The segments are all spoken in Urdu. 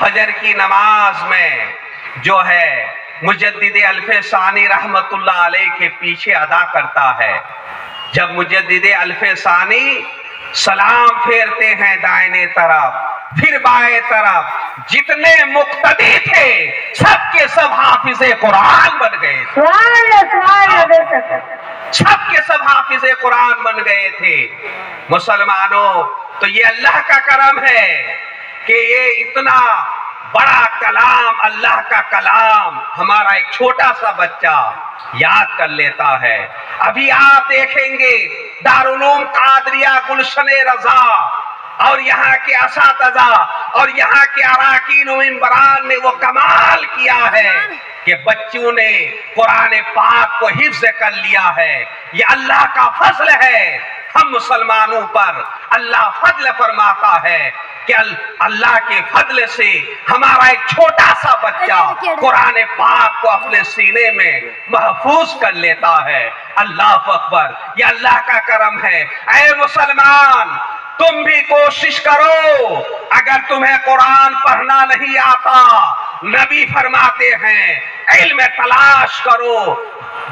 فجر کی نماز میں جو ہے مجدد الف ثانی رحمت اللہ علیہ کے پیچھے ادا کرتا ہے. جب مجدد الف ثانی سلام پھیرتے ہیں دائیں طرف پھر بائیں طرف، جتنے مقتدی تھے سب کے سب حافظ قرآن بن گئے تھے. سب کے سب حافظ قرآن بن گئے تھے. مسلمانوں، تو یہ اللہ کا کرم ہے کہ یہ اتنا بڑا کلام، اللہ کا کلام ہمارا ایک چھوٹا سا بچہ یاد کر لیتا ہے. ابھی آپ دیکھیں گے دارالعلوم قادریہ گلشن رضا اور یہاں کے اساتذہ اور یہاں کے اراکین و ممبران نے وہ کمال کیا ہے کہ بچوں نے قرآن پاک کو حفظ کر لیا ہے. یہ اللہ کا فضل ہے. ہم مسلمانوں پر اللہ فضل فرماتا ہے کہ اللہ کے فضل سے ہمارا ایک چھوٹا سا بچہ قرآن پاک کو اپنے سینے میں محفوظ کر لیتا ہے. اللہ اکبر، یہ اللہ کا کرم ہے. اے مسلمان، تم بھی کوشش کرو. اگر تمہیں قرآن پڑھنا نہیں آتا، نبی فرماتے ہیں علم تلاش کرو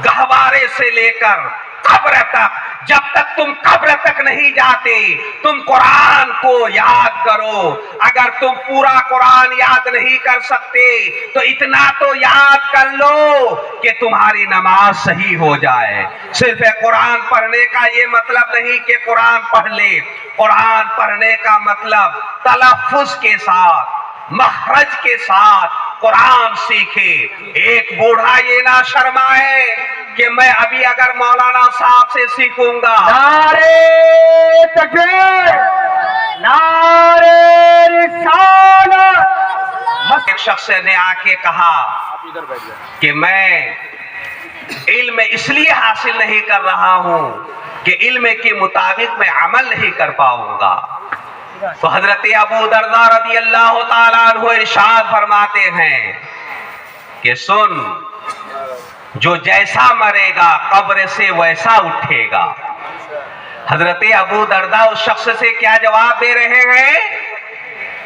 گہوارے سے لے کر قبر تک. جب تک تم قبر تک نہیں جاتے تم قرآن کو یاد کرو. اگر تم پورا قرآن یاد نہیں کر سکتے تو اتنا تو یاد کر لو کہ تمہاری نماز صحیح ہو جائے. صرف قرآن پڑھنے کا یہ مطلب نہیں کہ قرآن پڑھ لے. قرآن پڑھنے کا مطلب تلفظ کے ساتھ، مخرج کے ساتھ قرآن سیکھے. ایک بوڑھا یہ نہ شرمائے کہ میں ابھی اگر مولانا صاحب سے سیکھوں گا. نعرے تکبیر، نعرے رسالت. ایک شخص نے آ کے کہا کہ میں علم اس لیے حاصل نہیں کر رہا ہوں کہ علم کے مطابق میں عمل نہیں کر پاؤں گا. تو حضرت ابو درداء رضی اللہ تعالیٰ عنہ ارشاد فرماتے ہیں کہ سن، جو جیسا مرے گا قبر سے ویسا اٹھے گا. حضرت ابو درداء اس شخص سے کیا جواب دے رہے ہیں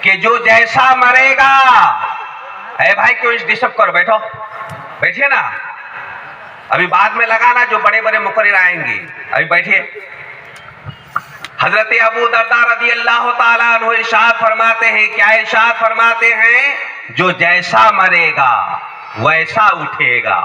کہ جو جیسا مرے گا. اے بھائی کیوں اس ڈسٹرب کرو، بیٹھو، بیٹھیے نا. ابھی بعد میں لگانا جو بڑے بڑے مقرر آئیں گے. ابھی بیٹھیے. حضرت ابو درداء رضی اللہ تعالیٰ عنہ ارشاد فرماتے ہیں، کیا ارشاد فرماتے ہیں؟ جو جیسا مرے گا ویسا اٹھے گا.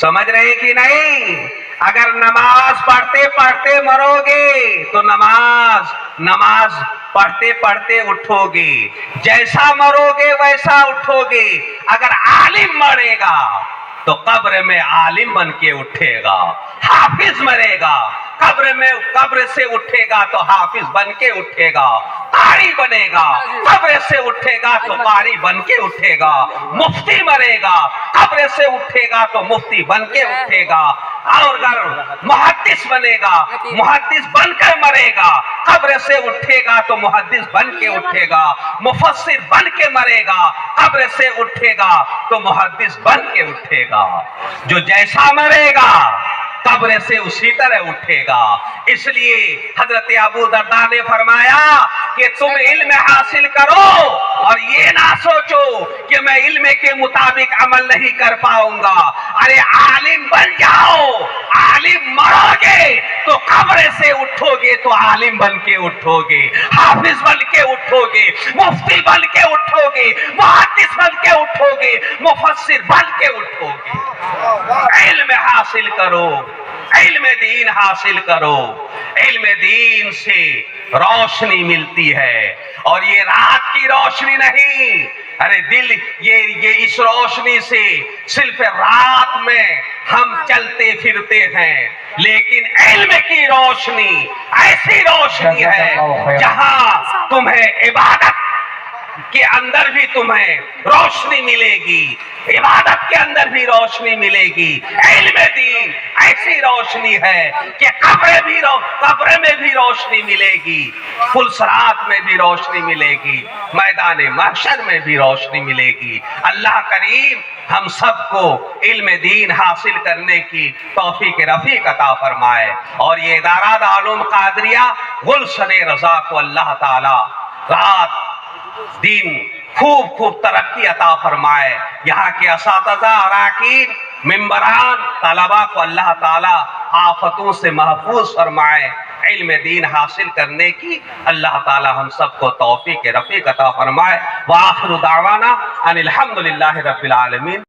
سمجھ رہے کہ نہیں؟ اگر نماز پڑھتے پڑھتے مرو گے تو نماز پڑھتے پڑھتے اٹھو گے. جیسا مرو گے ویسا اٹھو گے. اگر عالم مرے گا تو قبر میں عالم بن کے اٹھے گا. حافظ مرے گا قبر سے اٹھے گا تو حافظ بن کے اٹھے گا. قاری بنے گا قبر سے اٹھے گا تو قاری بن کے اٹھے گا. مفتی مرے گا قبر سے اٹھے گا تو مفتی بن کے اٹھے گا. اور اگر محدث بنے گا محدث بن کر مرے گا. قبر سے اٹھے گا تو محدث بن کے اٹھے گا. مفسر بن کے مرے گا قبر سے اٹھے گا تو محدث بن کے اٹھے گا. جو جیسا مرے گا قبر سے اسی طرح اٹھے گا. اس لیے حضرت ابو درداء نے فرمایا کہ تم علم حاصل کرو اور یہ نہ سوچو کہ میں علم کے مطابق عمل نہیں کر پاؤں گا. ارے عالم بن جاؤ. عالم مرو گے تو قبر سے اٹھو گے تو عالم بن کے اٹھو گے. حافظ بن کے اٹھو گے. مفتی بن کے اٹھو گے. محدث بن کے اٹھو گے. مفسر بن کے اٹھو گے. علم حاصل کرو، علم دین حاصل کرو. علم دین سے روشنی ملتی ہے اور یہ رات کی روشنی نہیں. ارے دل یہ اس روشنی سے صرف رات میں ہم چلتے پھرتے ہیں، لیکن علم کی روشنی ایسی روشنی ہے جہاں تمہیں عبادت کے اندر بھی تمہیں روشنی ملے گی، عبادت کے اندر بھی روشنی ملے گی. علم دین ایسی روشنی ہے کہ قبر میں بھی روشنی ملے گی، فلسرات میں بھی روشنی ملے گی، میدان محشر میں بھی روشنی ملے گی. اللہ کریم ہم سب کو علم دین حاصل کرنے کی توفیق رفیق عطا فرمائے. اور یہ ادارہ دارالعلوم قادریہ گلشن رضا کو اللہ تعالی رات دن خوب خوب ترقی عطا فرمائے. یہاں کے اساتذہ، اراکین، ممبران، طلباء کو اللہ تعالی آفتوں سے محفوظ فرمائے. علم دین حاصل کرنے کی اللہ تعالی ہم سب کو توفیق رفیق عطا فرمائے. وآخر دعوانا ان الحمدللہ رب العالمین.